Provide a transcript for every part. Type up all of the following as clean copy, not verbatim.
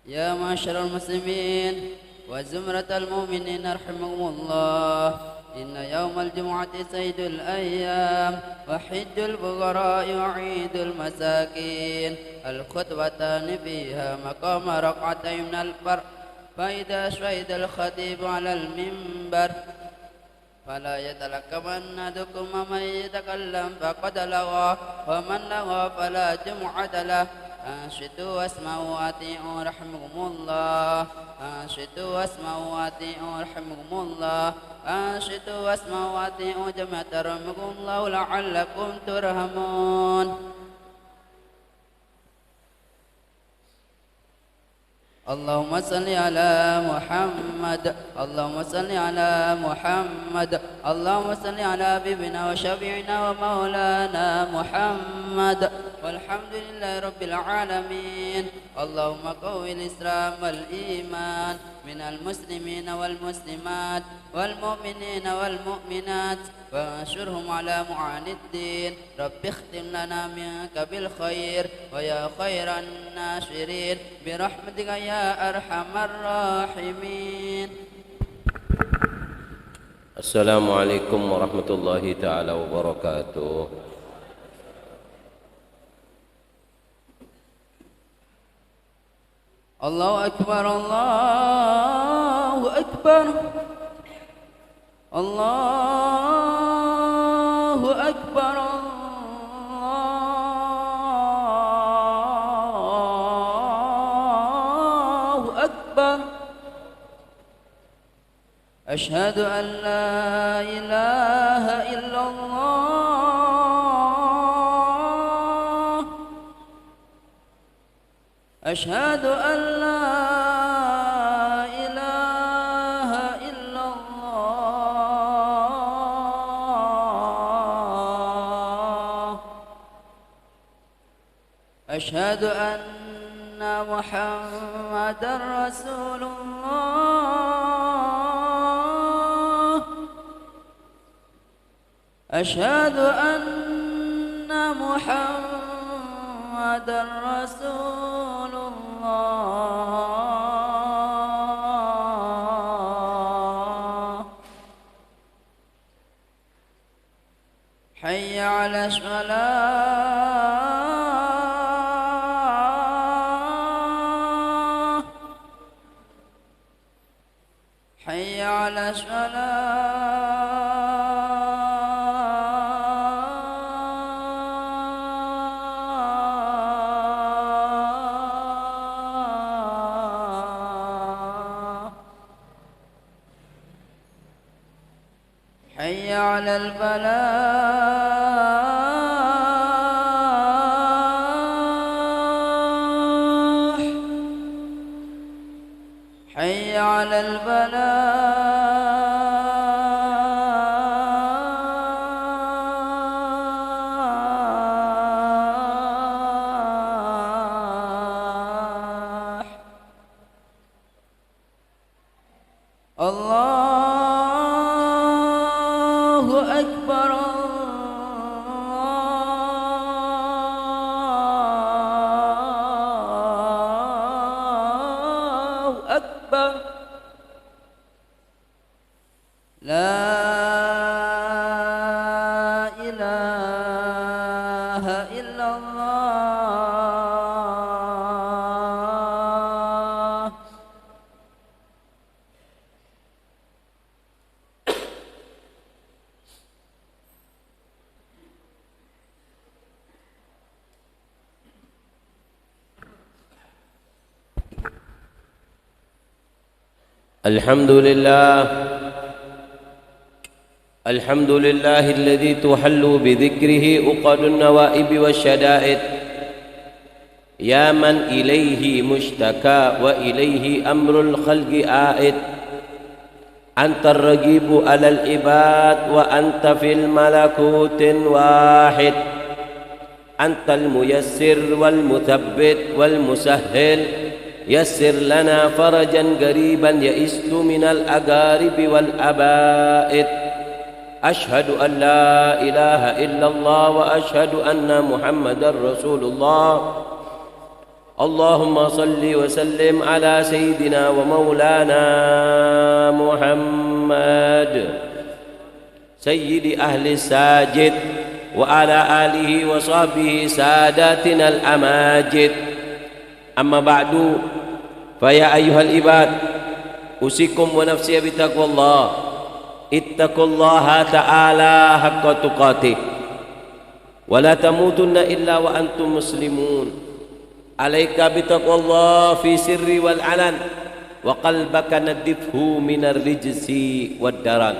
يا معشر المسلمين وزمرة المؤمنين رحمكم الله، إن يوم الجمعة سيد الأيام وحج الفقراء وعيد المساكين. الخطبتان فيها مقام ركعتين من الفرق، فإذا شهد الخطيب على المنبر فلا يتلكمن أحدكم من يتكلم فقد لغى، ومن لغى فلا جمعة له. أنشدوا واسمعوا وأطيعوا رحمكم الله. أنشدوا واسمعوا وأطيعوا رحمكم الله. أنشدوا واسمعوا وأطيعوا جميعا رحمكم الله لعلكم ترحمون. اللهم صل على محمد. اللهم صل على محمد. اللهم صل على حبيبنا وشفيعنا ومولانا محمد، والحمد لله رب العالمين. اللهم قوي الإسلام والإيمان من المسلمين والمسلمات والمؤمنين والمؤمنات، وانشرهم على معاني الدين. رب اختم لنا منك بالخير ويا خير الناشرين برحمتك يا أرحم الراحمين. السلام عليكم ورحمة الله تعالى وبركاته. الله أكبر الله أكبر الله أكبر الله أكبر. أشهد أن لا إله إلا الله. أشهد أن لا إله إلا الله. أشهد أن محمدًا رسول الله. أشهد أن محمدًا رسول الله. حي على الصلاة. حي على الصلاة. حي على الفلاح. حي على الفلاح. الله أكبر الله أكبر. لا إله إلا الله. الحمد لله الذي تحل بذكره أقد النوائب والشدائد، يا من إليه مشتكى وإليه أمر الخلق عائد. أنت الرقيب على العباد وأنت في الملكوت واحد. أنت الميسر والمثبت والمسهل، يسر لنا فرجا قريبا يئست من الأقارب والأبائد. أشهد أن لا إله إلا الله وأشهد أن محمدا رسول الله. اللهم صل وسلم على سيدنا ومولانا محمد سيد أهل الساجد وعلى آله وصحبه ساداتنا الأماجد. أما بعد فيا أيها العباد أوصيكم ونفسي بتقوى الله. اتقوا الله تعالى حق تقاته ولا تموتن إلا وأنتم مسلمون. عليك بتقوى الله في سر والعلن وقلبك ندفه من الرجس والدرن.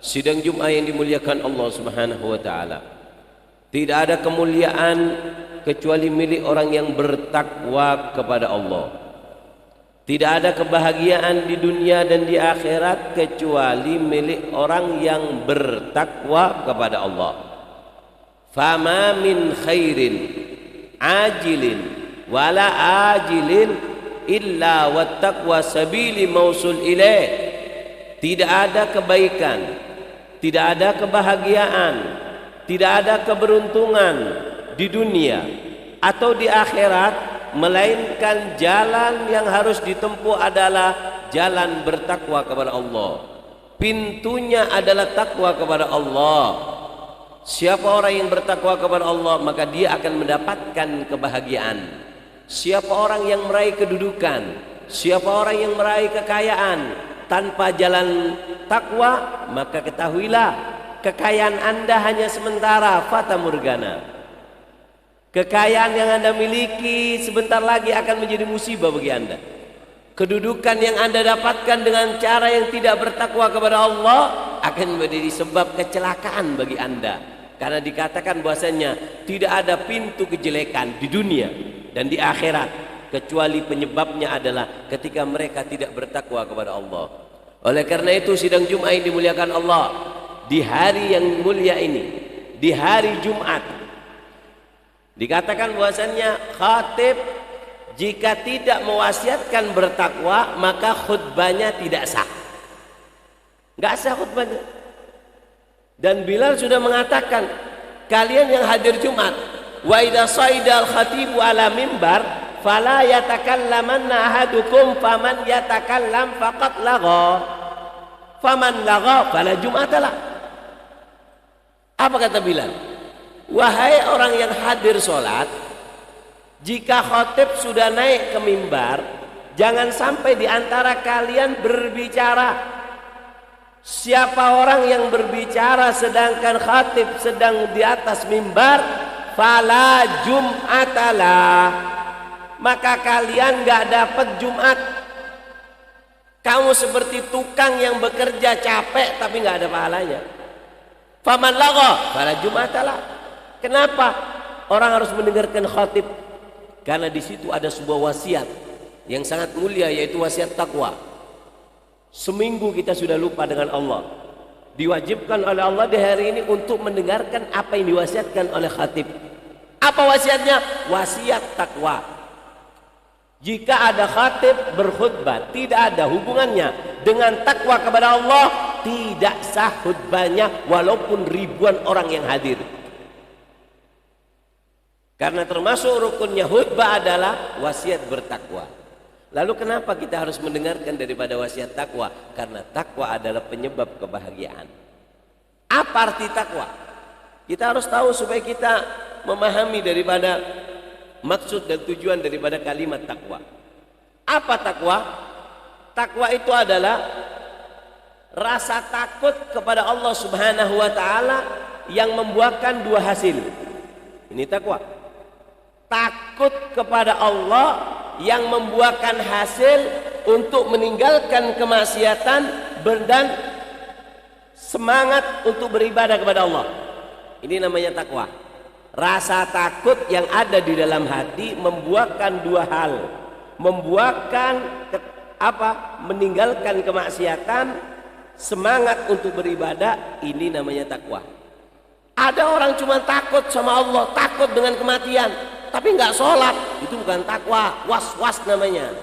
Sidang Jumat yang dimuliakan Allah Subhanahu wa taala. Tidak ada kemuliaan kecuali milik orang yang bertakwa kepada Allah. Tidak ada kebahagiaan di dunia dan di akhirat kecuali milik orang yang bertakwa kepada Allah. Fama min khairin ajilin wala ajilin illa wattaqwa sabili mausul ilaih. Tidak ada kebaikan, tidak ada kebahagiaan, tidak ada keberuntungan di dunia atau di akhirat, melainkan jalan yang harus ditempuh adalah jalan bertakwa kepada Allah. Pintunya adalah takwa kepada Allah. Siapa orang yang bertakwa kepada Allah, maka dia akan mendapatkan kebahagiaan. Siapa orang yang meraih kedudukan, siapa orang yang meraih kekayaan tanpa jalan takwa, maka ketahuilah kekayaan Anda hanya sementara, fata morgana. Kekayaan yang Anda miliki sebentar lagi akan menjadi musibah bagi Anda. Kedudukan yang Anda dapatkan dengan cara yang tidak bertakwa kepada Allah akan menjadi sebab kecelakaan bagi Anda. Karena dikatakan bahwasanya tidak ada pintu kejelekan di dunia dan di akhirat kecuali penyebabnya adalah ketika mereka tidak bertakwa kepada Allah. Oleh karena itu sidang Jumat yang dimuliakan Allah, di hari yang mulia ini, di hari Jumat, dikatakan bahwasannya khatib jika tidak mewasiatkan bertakwa maka khutbahnya tidak sah. Enggak sah khutbahnya. Dan Bilal sudah mengatakan, kalian yang hadir Jumat, wa idza saida al-khatibu ala mimbar fala yatakallamanna ahadukum faman yatakallam faqad lagha faman lagha fala jum'atalah. Apa kata Bilal? Wahai orang yang hadir sholat, jika khatib sudah naik ke mimbar, jangan sampai di antara kalian berbicara. Siapa orang yang berbicara sedangkan khatib sedang di atas mimbar, fala jum'atalah, maka kalian gak dapat Jumat. Kamu seperti tukang yang bekerja capek tapi gak ada pahalanya. Faman lagha fala jum'atalah. Kenapa orang harus mendengarkan khatib? Karena di situ ada sebuah wasiat yang sangat mulia, yaitu wasiat takwa. Seminggu kita sudah lupa dengan Allah. Diwajibkan oleh Allah di hari ini untuk mendengarkan apa yang diwasiatkan oleh khatib. Apa wasiatnya? Wasiat takwa. Jika ada khatib berkhutbah tidak ada hubungannya dengan takwa kepada Allah, tidak sah khutbahnya walaupun ribuan orang yang hadir. Karena termasuk rukunnya khutbah adalah wasiat bertakwa. Lalu kenapa kita harus mendengarkan daripada wasiat takwa? Karena takwa adalah penyebab kebahagiaan. Apa arti takwa? Kita harus tahu supaya kita memahami daripada maksud dan tujuan daripada kalimat takwa. Apa takwa? Takwa itu adalah rasa takut kepada Allah Subhanahu wa taala yang membuahkan dua hasil. Ini takwa. Takut kepada Allah yang membuahkan hasil untuk meninggalkan kemaksiatan dan semangat untuk beribadah kepada Allah. Ini namanya takwa. Rasa takut yang ada di dalam hati membuahkan dua hal. Membuahkan meninggalkan kemaksiatan, semangat untuk beribadah. Ini namanya takwa. Ada orang cuma takut sama Allah, takut dengan kematian, tapi nggak sholat, itu bukan takwa, was-was namanya.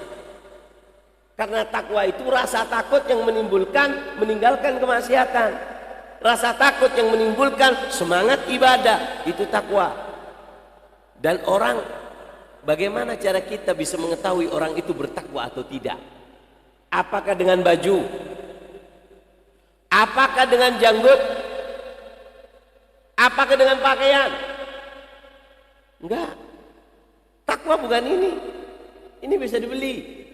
Karena takwa itu rasa takut yang menimbulkan meninggalkan kemaksiatan, rasa takut yang menimbulkan semangat ibadah, itu takwa. Dan orang bagaimana cara kita bisa mengetahui orang itu bertakwa atau tidak? Apakah dengan baju? Apakah dengan janggut? Apakah dengan pakaian? Enggak. Takwa bukan ini. Ini bisa dibeli.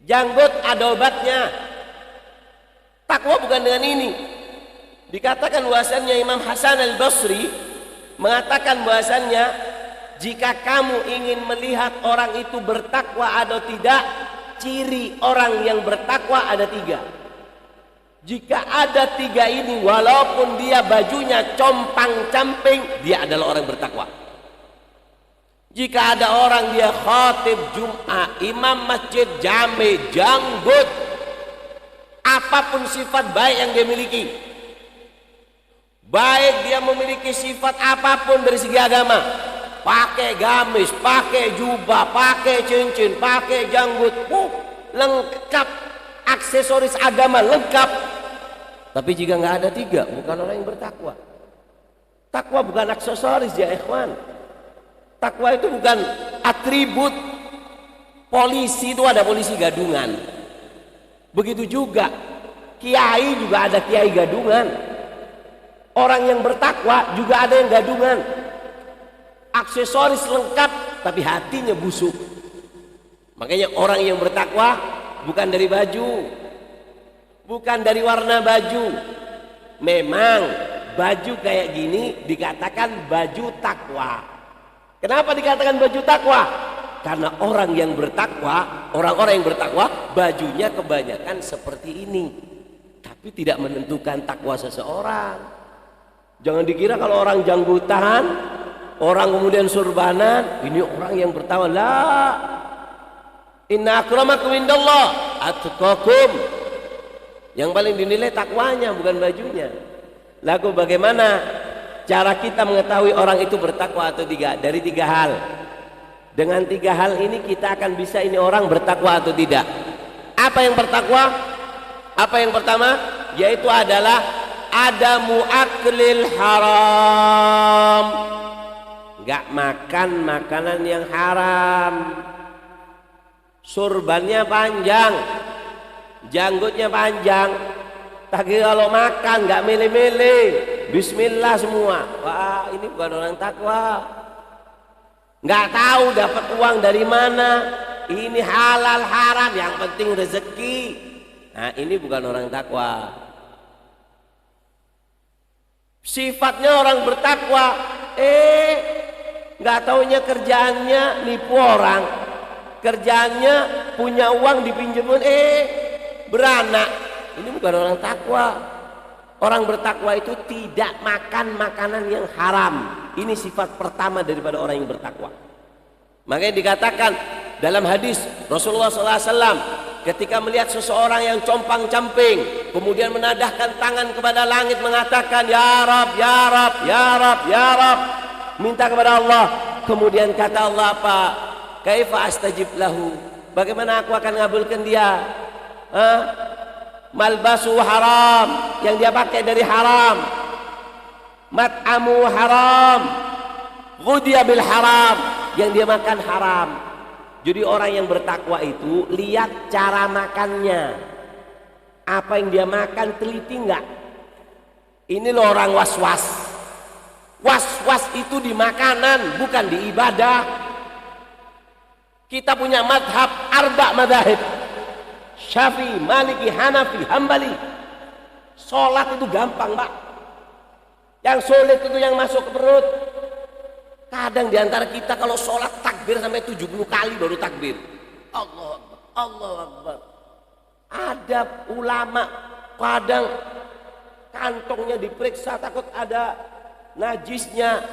Janggut ada obatnya. Takwa bukan dengan ini. Dikatakan bahwasannya Imam Hasan al-Basri mengatakan bahwasannya jika kamu ingin melihat orang itu bertakwa atau tidak, ciri orang yang bertakwa ada 3. Jika ada 3 ini, walaupun dia bajunya compang-camping, dia adalah orang bertakwa. Jika ada orang dia khatib Jum'ah, imam masjid, jami, janggut, apapun sifat baik yang dia miliki, baik dia memiliki sifat apapun dari segi agama, pakai gamis, pakai jubah, pakai cincin, pakai janggut, lengkap, aksesoris agama lengkap. Tapi jika nggak ada 3, bukan orang yang bertakwa. Takwa bukan aksesoris ya ikhwan. Takwa itu bukan atribut. Polisi itu ada polisi gadungan. Begitu juga kiai juga ada kiai gadungan. Orang yang bertakwa juga ada yang gadungan. Aksesoris lengkap tapi hatinya busuk. Makanya orang yang bertakwa bukan dari baju, bukan dari warna baju. Memang baju kayak gini dikatakan baju takwa. Kenapa dikatakan baju takwa? Karena orang yang bertakwa, orang-orang yang bertakwa bajunya kebanyakan seperti ini, tapi tidak menentukan takwa seseorang. Jangan dikira kalau orang janggutan, orang kemudian surbanan, ini orang yang bertakwa. La, inna akramakum indallah atqakum. Yang paling dinilai takwanya, bukan bajunya. Lalu bagaimana cara kita mengetahui orang itu bertakwa atau tidak? Dari 3 hal. Dengan 3 hal ini kita akan bisa ini orang bertakwa atau tidak. Apa yang bertakwa? Apa yang pertama? Yaitu adalah adamu aklil haram. Gak makan makanan yang haram. Surbannya panjang, janggutnya panjang, tapi kalau makan nggak milih-milih, bismillah semua. Wah, ini bukan orang takwa. Nggak tahu dapat uang dari mana, ini halal haram, yang penting rezeki. Nah, ini bukan orang takwa. Sifatnya orang bertakwa, nggak taunya kerjaannya nipu orang, kerjaannya punya uang dipinjemin, beranak. Ini bukan orang takwa. Orang bertakwa itu tidak makan makanan yang haram. Ini sifat pertama daripada orang yang bertakwa. Makanya dikatakan dalam hadis Rasulullah SAW ketika melihat seseorang yang compang-camping, kemudian menadahkan tangan kepada langit mengatakan, Ya Rab, Ya Rab, Ya Rab, Ya Rab, minta kepada Allah. Kemudian kata Allah apa? Kaifa astajib lahu? Bagaimana aku akan ngabulkan dia? Malbasu haram, yang dia pakai dari haram, mat'amu haram, ghudhiya bil haram, yang dia makan haram. Jadi orang yang bertakwa itu lihat cara makannya, apa yang dia makan, teliti enggak. Ini loh orang was-was. Was-was itu di makanan, bukan di ibadah. Kita punya madhab, 4 madhab, Syafi'i, Maliki, Hanafi, Hambali. Sholat itu gampang, Pak. Yang sulit itu yang masuk ke perut. Kadang diantara kita kalau sholat takbir sampai 70 kali baru takbir. Allah Akbar, Allah Akbar. Ada ulama kadang kantongnya diperiksa takut ada najisnya.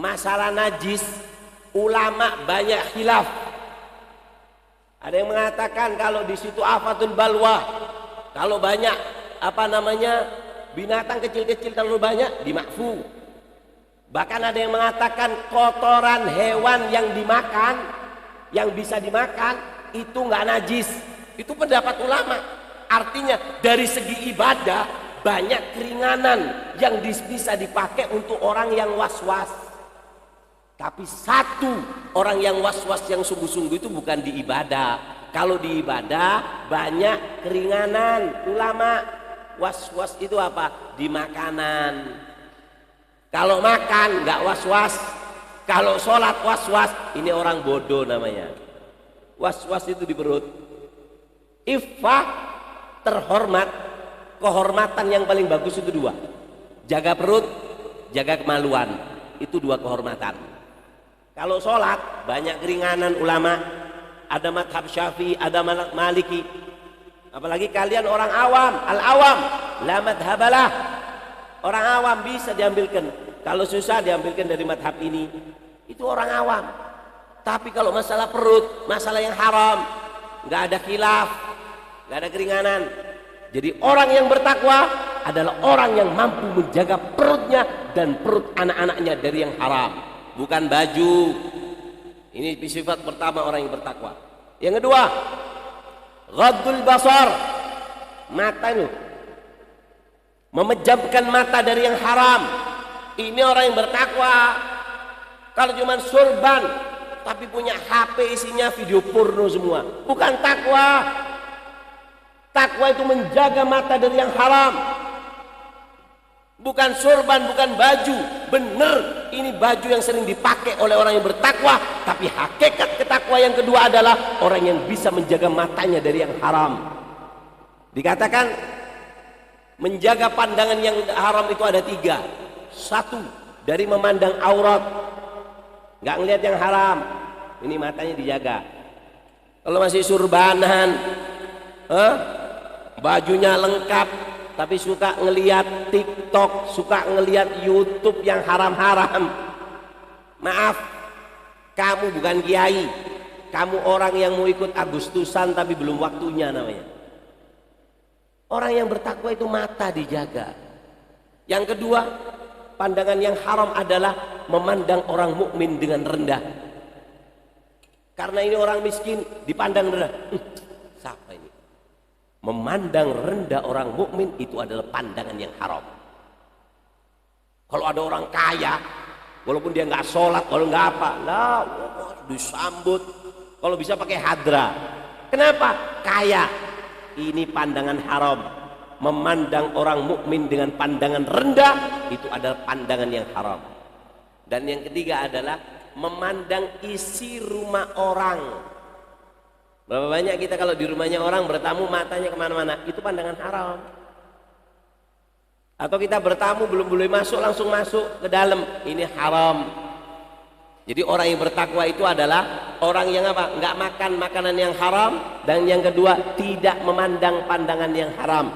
Masalah najis, ulama banyak khilaf. Ada yang mengatakan kalau di situ afatul balwa, kalau banyak binatang kecil-kecil terlalu banyak dimakfu. Bahkan ada yang mengatakan kotoran hewan yang dimakan, yang bisa dimakan itu nggak najis. Itu pendapat ulama. Artinya dari segi ibadah banyak keringanan yang bisa dipakai untuk orang yang was-was. Tapi satu, orang yang was-was yang sungguh-sungguh itu bukan di ibadah. Kalau di ibadah banyak keringanan. Ulama was-was itu apa? Di makanan. Kalau makan nggak was-was. Kalau sholat was-was, ini orang bodoh namanya. Was-was itu di perut. Iffah, terhormat, kehormatan yang paling bagus itu dua. Jaga perut, jaga kemaluan. Itu dua kehormatan. Kalau sholat banyak keringanan ulama, ada madhab syafi'i, ada maliki. Apalagi kalian orang awam, al-awam, la madhabalah. Orang awam bisa diambilkan. Kalau susah diambilkan dari madhab ini. Itu orang awam. Tapi kalau masalah perut, masalah yang haram, nggak ada khilaf, nggak ada keringanan. Jadi orang yang bertakwa adalah orang yang mampu menjaga perutnya dan perut anak-anaknya dari yang haram. Bukan baju. Ini sifat pertama orang yang bertakwa. Yang kedua, ghaddul basar, mata itu memejamkan mata dari yang haram. Ini orang yang bertakwa. Kalau cuma surban tapi punya HP isinya video porno semua, bukan takwa. Takwa itu menjaga mata dari yang haram. Bukan sorban, bukan baju. Benar, ini baju yang sering dipakai oleh orang yang bertakwa. Tapi hakikat ketakwa yang kedua adalah orang yang bisa menjaga matanya dari yang haram. Dikatakan menjaga pandangan yang haram itu ada tiga. Satu, dari memandang aurat, nggak ngelihat yang haram. Ini matanya dijaga. Kalau masih surbanan, bajunya lengkap, tapi suka ngelihat TikTok, suka ngelihat YouTube yang haram-haram. Maaf, kamu bukan kiai. Kamu orang yang mau ikut Agustusan tapi belum waktunya namanya. Orang yang bertakwa itu mata dijaga. Yang kedua, pandangan yang haram adalah memandang orang mukmin dengan rendah. Karena ini orang miskin dipandang rendah. Siapa ini? Memandang rendah orang mukmin itu adalah pandangan yang haram. Kalau ada orang kaya, walaupun dia nggak sholat, kalau nggak apa, lah disambut. Kalau bisa pakai hadra. Kenapa? Kaya. Ini pandangan haram. Memandang orang mukmin dengan pandangan rendah itu adalah pandangan yang haram. Dan yang ketiga adalah memandang isi rumah orang. Berapa banyak kita kalau di rumahnya orang bertamu matanya kemana-mana, itu pandangan haram. Atau kita bertamu belum boleh masuk langsung masuk ke dalam, ini haram. Jadi orang yang bertakwa itu adalah orang yang apa? Enggak makan makanan yang haram. Dan yang kedua, tidak memandang pandangan yang haram.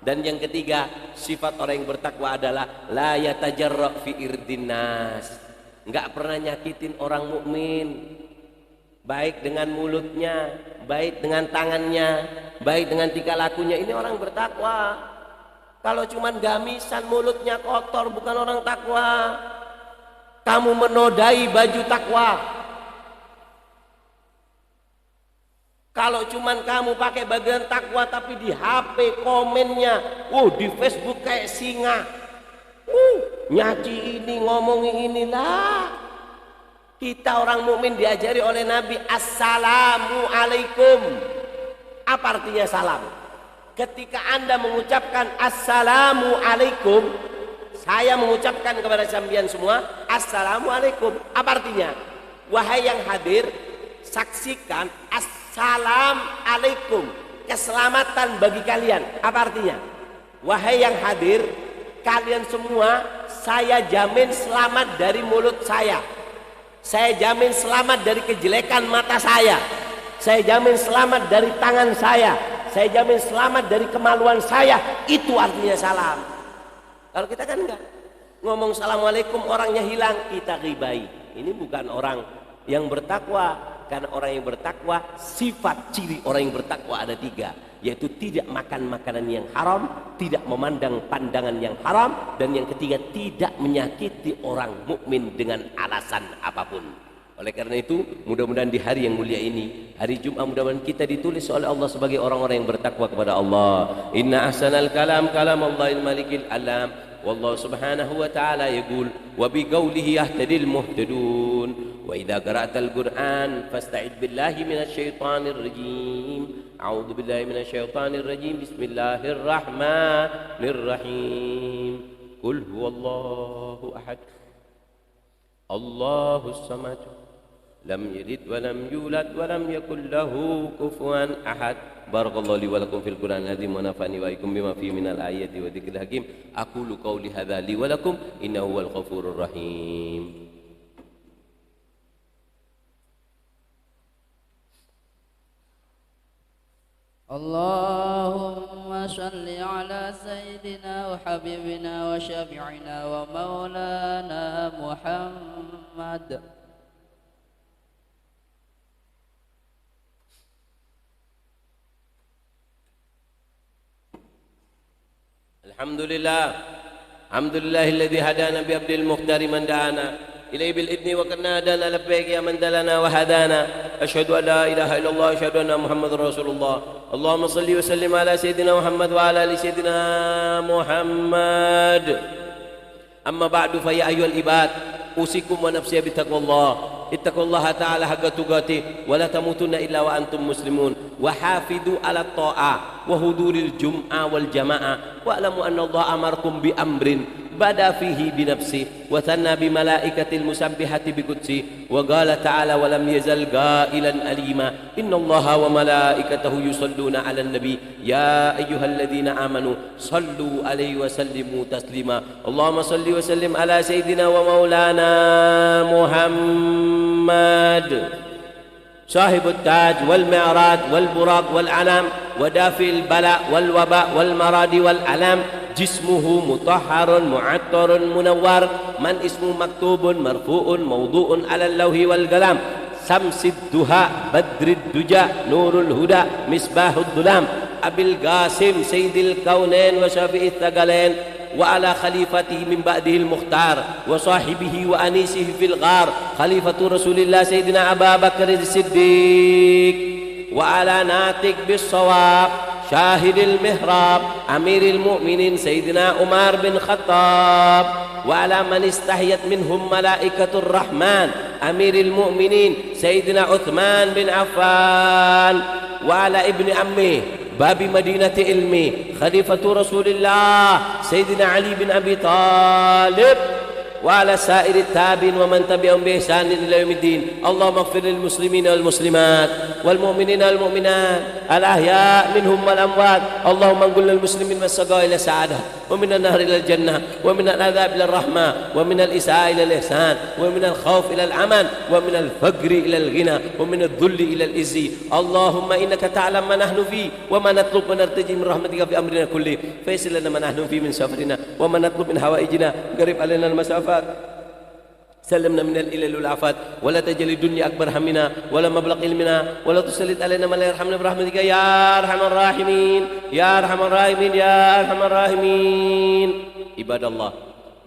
Dan yang ketiga, sifat orang yang bertakwa adalah la yatajarra fi irdinnas. Enggak pernah nyakitin orang mukmin. Baik dengan mulutnya, baik dengan tangannya, baik dengan tingkah lakunya. Ini orang bertakwa. Kalau cuman gamisan mulutnya kotor, bukan orang takwa. Kamu menodai baju takwa. Kalau cuman kamu pakai bagian takwa tapi di HP komennya, di Facebook kayak singa, nyaci ini, ngomongin inilah. Kita orang mukmin diajari oleh Nabi assalamu alaikum. Apa artinya salam? Ketika Anda mengucapkan assalamu alaikum, saya mengucapkan kepada sambian semua assalamu alaikum. Apa artinya? Wahai yang hadir, saksikan assalam alaikum, keselamatan bagi kalian. Apa artinya? Wahai yang hadir, kalian semua saya jamin selamat dari mulut saya. Saya jamin selamat dari kejelekan mata saya. Saya jamin selamat dari tangan saya. Saya jamin selamat dari kemaluan saya. Itu artinya salam. Kalau kita kan enggak. Ngomong assalamualaikum orangnya hilang, kita ghibai. Ini bukan orang yang bertakwa. Karena orang yang bertakwa, sifat ciri orang yang bertakwa ada 3, yaitu tidak makan makanan yang haram, tidak memandang pandangan yang haram, dan yang ketiga tidak menyakiti orang mukmin dengan alasan apapun. Oleh karena itu, mudah-mudahan di hari yang mulia ini, hari Jumat, mudah-mudahan kita ditulis oleh Allah sebagai orang-orang yang bertakwa kepada Allah. Inna ahsanal kalam kalam Allahil malikil alam. والله سبحانه وتعالى يقول وبقوله يهتدي المهتدون وإذا قرأت القرآن فاستعذ بالله من الشيطان الرجيم أعوذ بالله من الشيطان الرجيم بسم الله الرحمن الرحيم قل هو الله أحد الله الصمد لم يلد ولم يولد ولم يكن له كفوا أحد بارك الله لي ولكم في القرآن العظيم ونفعني وإياكم بما فيه من الآيات والذكر الحكيم أقول قولي هذا لي ولكم إنه هو الغفور الرحيم اللهم صل على سيدنا وحبيبنا وشفيعنا ومولانا محمد. الحمد لله الذي هدانا بعبد المختار من دعانا إليه بالإذن وقد نادانا لبيك يا من دلنا وهدانا أشهد أن لا إله إلا الله أشهد أن محمد رسول الله اللهم صل وسلم على سيدنا محمد وعلى آل سيدنا محمد أما بعد فيا أيها العباد أوصيكم ونفسي بتقوى الله اتقوا الله تعالى حق تقاته ولا تموتن إلا وأنتم مسلمون وحافظوا على الطاعة وحضور الجمعة والجماعة واعلموا أن الله أمركم بأمر بدا فيه بنفسه وثنى بملائكة المسبحة بقدسه وقال تعالى ولم يزل قائلا أليما إن الله وملائكته يصلون على النبي يا أيها الذين آمنوا صلوا عليه وسلموا تسليما اللهم صل وسلم على سيدنا ومولانا محمد صاحب التاج والمعراج والبراق والعلام ودافع البلاء والوباء والمرض والألام جسمه مطهر معطر منور من اسمه مكتوب مرفوع موضوع على اللوح والقلم شمس الدهى بدر الدجى نور الهدى مصباح الظلام أبي القاسم سيد الكونين وشفيع الثقلين وعلى خليفته من بعده المختار وصاحبه وأنيسه في الغار خليفة رسول الله سيدنا أبا بكر الصديق وعلى ناطق بالصواب شاهد المهراب أمير المؤمنين سيدنا عمر بن الخطاب وعلى من استحيت منهم ملائكة الرحمن أمير المؤمنين سيدنا عثمان بن عفان وعلى ابن عمه باب مدينة علمي خليفة رسول الله سيدنا علي بن أبي طالب وعلى سائر التابعين ومن تبعهم بإحسان إلى يوم الدين اللهم اغفر للمسلمين والمسلمات والمؤمنين والمؤمنات الأحياء منهم والأموات اللهم انقل للمسلمين من السقاء إلى السعادة ومن النهر إلى الجنة ومن العذاب إلى الرحمة ومن الإساءة إلى الإحسان ومن الخوف إلى الأمن ومن الفقر إلى الغنى ومن الذل إلى العز اللهم إنك تعلم ما نحن فيه وما نطلب ونرتجي من رحمتك في أمرنا كله فيسر لنا ما نحن فيه من سفرنا وما نطلب من حوائجنا قرب علينا المسافات سلمنا من الإلل والعافات ولا تجعل الدنيا أكبر همنا ولا مبلغ علمنا ولا تسلط علينا من لا يرحمنا برحمتك يا أرحم الراحمين يا أرحم الراحمين يا أرحم الراحمين عباد الله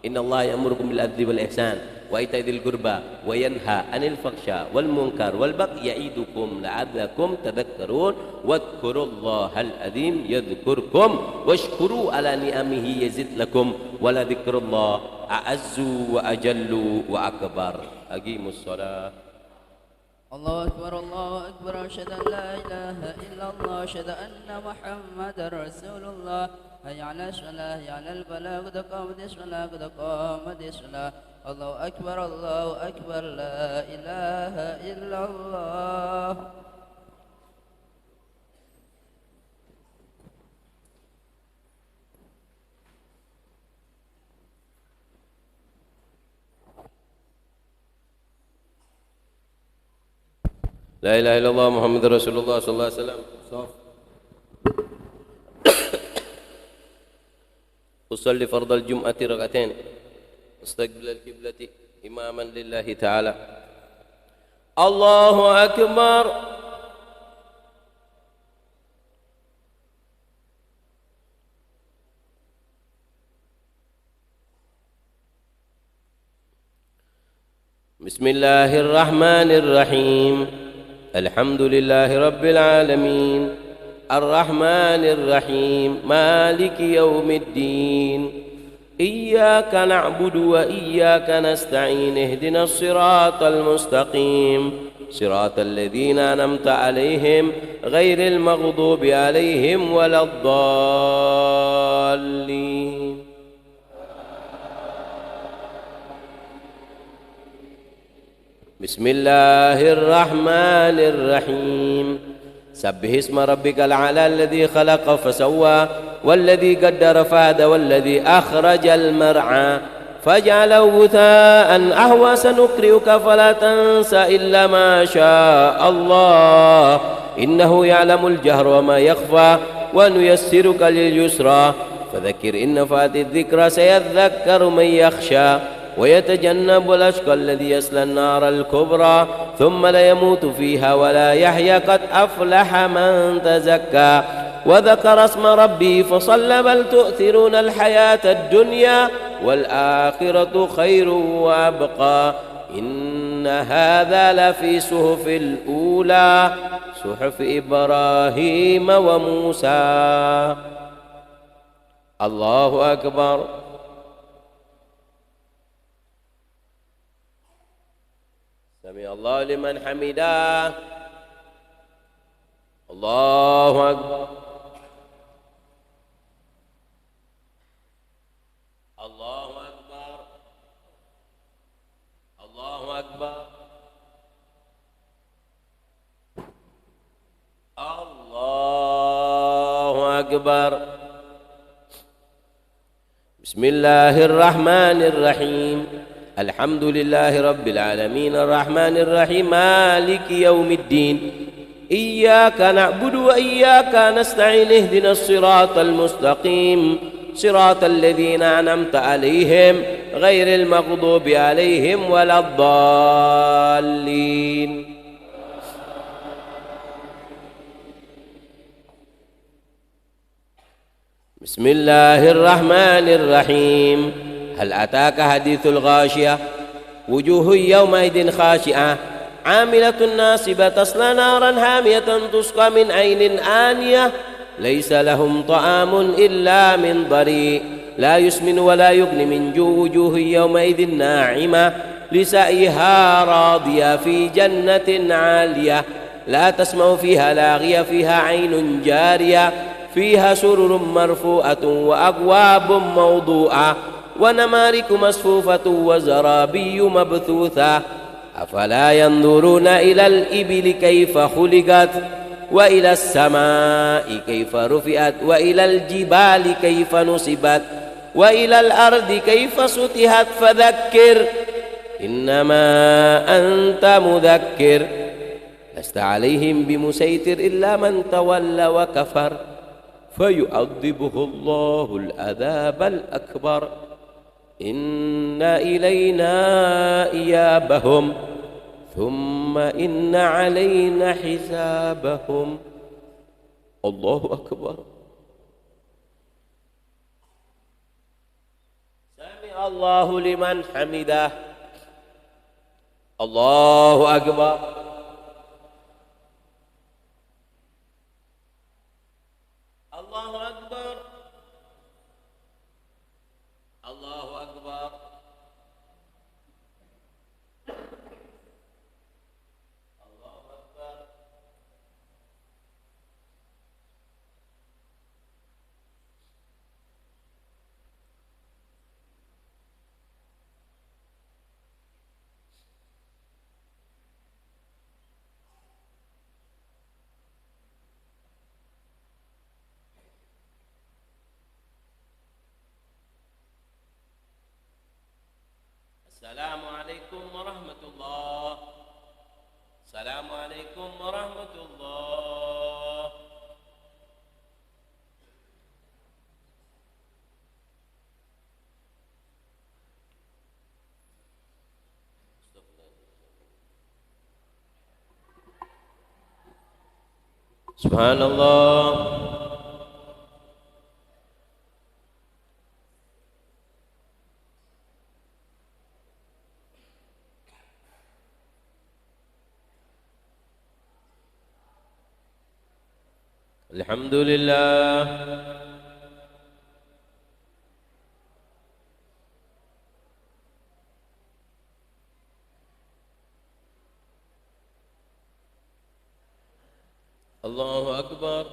إن الله يأمركم بالعدل والإحسان وإيتاء ذي القربى وينهى عن الفحشاء والمنكر والبغي يعظكم لعلكم تذكرون واذكروا الله العظيم يذكركم واشكروا على نعمه يزد لكم ولذكر الله أعز وأجل وأكبر أقيموا الصلاة الله أكبر الله أكبر أشهد أن لا إله إلا الله أشهد أن محمدا رسول الله هيا على الصلاة هيا على الفلاح قد قامت الصلاة قد قامت الصلاة الله أكبر لا إله إلا الله لا إله إلا الله محمد رسول الله صلى الله عليه وسلم أصلي فرض الجمعة ركعتين استقبل القبلة إماما لله تعالى الله أكبر بسم الله الرحمن الرحيم الحمد لله رب العالمين الرحمن الرحيم مالك يوم الدين إياك نعبد وإياك نستعين اهدنا الصراط المستقيم صراط الذين أنعمت عليهم غير المغضوب عليهم ولا الضالين. بسم الله الرحمن الرحيم. سبح اسم ربك الأعلى الذي خلق فسوى والذي قدر فهدى والذي أخرج المرعى فجعله غثاء أحوى سنقرئك فلا تنسى إلا ما شاء الله إنه يعلم الجهر وما يخفى ونيسرك لليسرى فذكر إن نفعت الذكرى سيذكر من يخشى ويتجنب الأشقى الذي يصلى النار الكبرى ثم لا يموت فيها ولا يحيى قد أفلح من تزكى وذكر اسم ربه فصلى بل تؤثرون الحياة الدنيا والآخرة خير وأبقى إن هذا لفي صحف الأولى صحف إبراهيم وموسى. الله أكبر. سمع الله لمن حمده. الله أكبر. الله أكبر. الله أكبر. الله أكبر. بسم الله الرحمن الرحيم. الحمد لله رب العالمين الرحمن الرحيم مالك يوم الدين إياك نعبد وإياك نستعين اهدنا الصراط المستقيم صراط الذين أنعمت عليهم غير المغضوب عليهم ولا الضالين. بسم الله الرحمن الرحيم. هل أتاك حديث الغاشية وجوه يومئذ خاشعة عاملة ناصبة تصلى نارا حامية تسقى من عين آنية ليس لهم طعام إلا من ضريع لا يسمن ولا يغني من جوع وجوه يومئذ ناعمة لسعيها راضية في جنة عالية لا تسمع فيها لاغية فيها عين جارية فيها سرر مرفوعة وأكواب موضوعة ونمارك مصفوفة وزرابي مبثوثة أفلا ينظرون إلى الإبل كيف خلقت وإلى السماء كيف رفعت وإلى الجبال كيف نصبت وإلى الأرض كيف سطحت فذكر إنما أنت مذكر لست عليهم بمسيطر إلا من تولى وكفر فيعذبه الله العذاب الأكبر إن إلينا إيابهم ثم إن علينا حسابهم. الله أكبر. سمع الله لمن حمده. الله أكبر. الله أكبر. الله أكبر. الله أكبر. السلام عليكم ورحمة الله. السلام عليكم ورحمة الله. سبحان الله. الحمد لله. الله أكبر.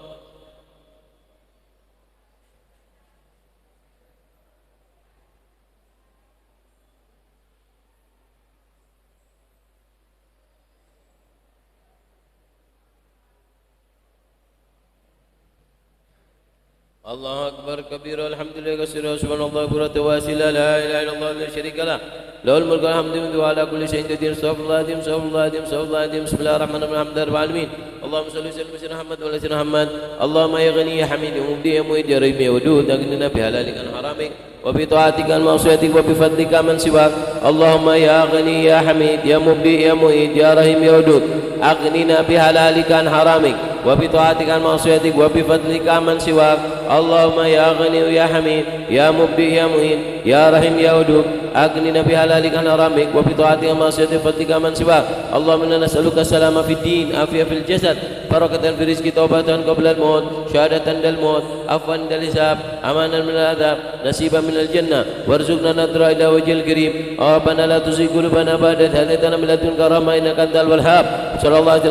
الله أكبر كبيرا الحمد لله كثيرا سبحان الله بكرة واسلا لا إله إلا الله لا شريك له له الملك والحمد لله على كل شيء قدير استغفر الله العظيم استغفر الله العظيم استغفر الله العظيم بسم الله الرحمن الرحيم الحمد لله رب العالمين اللهم صل وسلم على سيدنا محمد وعلى سيدنا محمد اللهم يا غني يا حميد يا مبدي يا معيد يا رحيم يا ودود أغننا بحلالك عن حرامك وبطاعتك عن معصيتك وبفضلك من سواك اللهم يا غني يا حميد يا مبدي يا معيد يا رحيم يا ودود أغننا بحلالك عن حرامك وبطاعتك عن معصيتك وبفضلك من سواك اللهم يا غني يا حميد يا مبدي يا معين يا رحيم يا ودود أغننا بحلالك عن حرامك وبطاعتك عن معصيتك وبفضلك من سواك اللهم إنا نسألك السلامة في الدين عافية في الجسد بركة في الرزق توبة قبل الموت شهادة عند الموت عفوا عند الحساب أمانا من العذاب نصيبا من الجنة وارزقنا نظرة إلى وجه الكريم ربنا لا تزغ قلوبنا بعد إذ هديتنا من لدنك رحمة إنك أنت الوهاب صلى الله عليه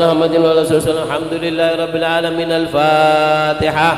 وسلم الحمد لله رب العالمين الفاتحة.